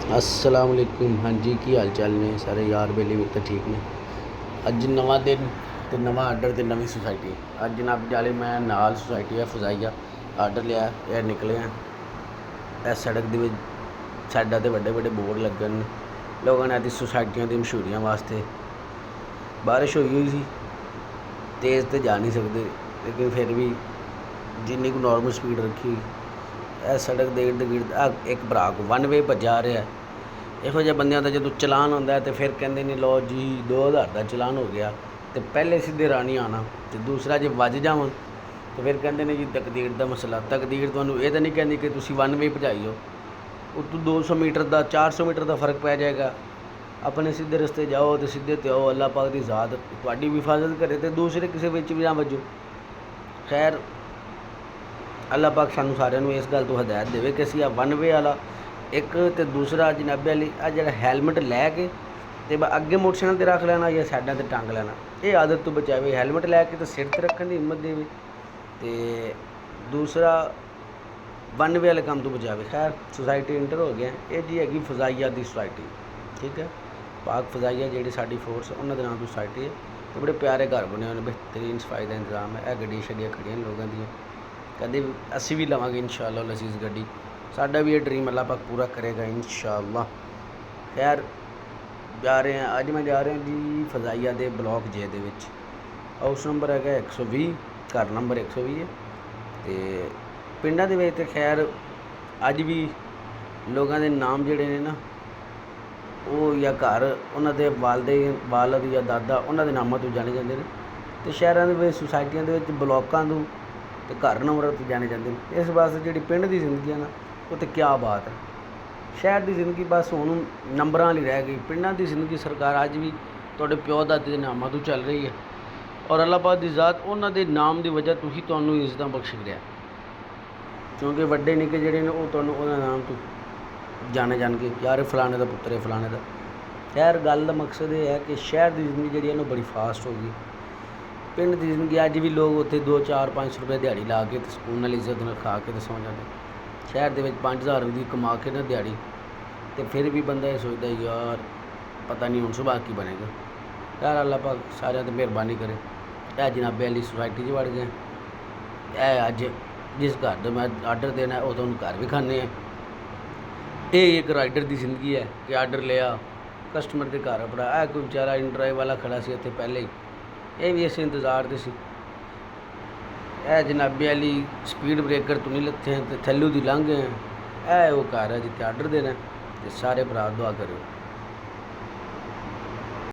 अस्सलाम वालेकुम। हाँ जी, की हाल चाल ने सारे यार बेली भी तो ठीक ने। अज नवा दिन तो नवा आर्डर तो नवी सोसाइटी। अज जनाब जाले मैं नाल सोसाइटी है फजाइया आर्डर लिया। यह निकले हैं इस सड़क के साइडा ते बड़े बड़े बोर्ड लगे ने लोगों ने आदि सोसाइटियों की मशहूरियां वास्ते। बारिश हुई सी, तेज़ तो जा नहीं सकते, लेकिन फिर भी जिन्नी को नॉर्मल स्पीड रखी इस सड़क के इर्द गिर्द एक भरा को वन वे भजा रहा है। ਇਹੋ ਜਿਹੇ ਬੰਦਿਆਂ ਦਾ ਜਦੋਂ ਚਲਾਨ ਹੁੰਦਾ ਤੇ ਫਿਰ ਕਹਿੰਦੇ ਨੇ ਲਓ ਜੀ 2000 ਦਾ ਚਲਾਨ ਹੋ ਗਿਆ ਤੇ ਪਹਿਲੇ ਸਿੱਧੇ ਰਾਹ ਨਹੀਂ ਆਉਣਾ, ਤੇ ਦੂਸਰਾ ਜੇ ਵੱਜ ਜਾਵਾਂ ਤੇ ਫਿਰ ਕਹਿੰਦੇ ਨੇ ਜੀ ਤਕਦੀਰ ਦਾ ਮਸਲਾ। ਤਕਦੀਰ ਤੁਹਾਨੂੰ ਇਹ ਤਾਂ ਨਹੀਂ ਕਹਿੰਦੀ ਕਿ ਤੁਸੀਂ ਵਨ ਵੇ ਭਜਾਈ ਹੋ, ਉੱਤੋਂ 200 ਮੀਟਰ ਦਾ 400 ਮੀਟਰ ਦਾ ਫਰਕ ਪੈ ਜਾਏਗਾ। ਆਪਣੇ ਸਿੱਧੇ ਰਸਤੇ ਜਾਓ ਤੇ ਸਿੱਧੇ ਤੇ ਆਓ, ਅੱਲਾਹ ਪਾਕ ਦੀ ਜ਼ਾਤ ਤੁਹਾਡੀ ਵੀ ਹਿਫਾਜ਼ਤ ਕਰੇ ਤੇ ਦੂਸਰੇ ਕਿਸੇ ਵਿੱਚ ਵੀ ਨਾ ਵੱਜੋ। ਖੈਰ ਅੱਲਾਹ ਪਾਕ ਸਾਨੂੰ ਸਾਰਿਆਂ ਨੂੰ ਇਸ ਗੱਲ ਤੋਂ ਹਦਾਇਤ ਦੇਵੇ ਕਿ ਅਸੀਂ ਆ ਵਨ ਵੇ ਵਾਲਾ एक तो दूसरा जनाबे वाली आ जो हैलमेट लैके तो अगे मोटरसाइकिल रख लेना या साइडों पर टंग लेना, ये आदत तो बचावे। हैलमेट लैके तो सिर पर रखने की हिम्मत देवे, तो दूसरा वन वे वाले काम तो बचावे। खैर सोसाइटी इंटर हो गया, ये जी हैगी फजाइया की सोसाइटी, ठीक है। पाक फजाइया जी साड़ी फोर्स उन्होंने नाम की सोसाइटी है। तो बड़े प्यारे घर बने हुए, बेहतरीन सफाई का इंतजाम है। गड्डियाँ शड्डियाँ खड़ियां लोगों दी, कभी असी भी लवांगे इंशाअल्लाह लजीज गड्डी। साडा भी ये ड्रीम अल्लाह पाक पूरा करेगा इंशाअल्लाह। खैर जा रहे हैं, अज मैं जा रहा जी फजाइया के ब्लॉक जे दे विच। हाउस नंबर है 120, घर नंबर 120 है। तो पिंडा दे विच ते खैर अज भी लोगों के नाम जिहड़े ने ना वो या घर उन्होंने वालद या दादा उन्होंने नामों तो जाने जाते हैं, तो शहरों के सोसाइटियों के ब्लॉकों तो घर नंबर तो जाने जाते हैं। इस वास्ते जी पिंड की जिंदगी है ना वो तो क्या बात है। शहर की जिंदगी बस हुण नंबर वाली रह गई। पिंडां की जिंदगी सरकार अज भी तुहाडे प्यो दादे के नामों तो चल रही है, और अल्लाह पाक दी ज़ात उन्होंने नाम की वजह तो ही तुहानूं इज़्ज़त बख्श रहा, क्योंकि वड्डे निक्के जिहड़े ने वो तुहानूं उहदे नाम तो जाने जाणगे, यार फलाने का पुत्तर है फलाने का। खैर गल का मकसद ये है कि शहर की जिंदगी जिहड़ी है ना बड़ी फास्ट हो गई। पिंड की जिंदगी अज भी लोग उत्थे 2-4-500 रुपये दिहाड़ी ला के तो सुकून नाल इज्जत नाल खा के तो सौ जाते। शहर के 5000 की कमा के ना दिहाड़ी, तो फिर भी बंदा ये सोचता यार पता नहीं हुण सुभाऽ की बनेगा। यार अल्लाह पाक सारिਆਂ ते मेहरबानी करे। यह जनाबे वाली सोसाइटी च वड़ गए, यह अज जिस घर का मैं आर्डर देना है वो तुहानूं घर भी खाने हैं। ये एक राइडर की जिंदगी है कि आर्डर लिया कस्टमर के घर अपना, कोई बेचारा इन ड्राइव वाला खड़ा सी उत्थे पहले ही, ये भी इस इंतज़ार से सी। यह जनाबे वाली स्पीड ब्रेकर तो नहीं लथे हैं, तो थल्लू दी लंघ गए हैं। यह वो घर है जिथे आर्डर देना, तो सारे भरा दुआ करो।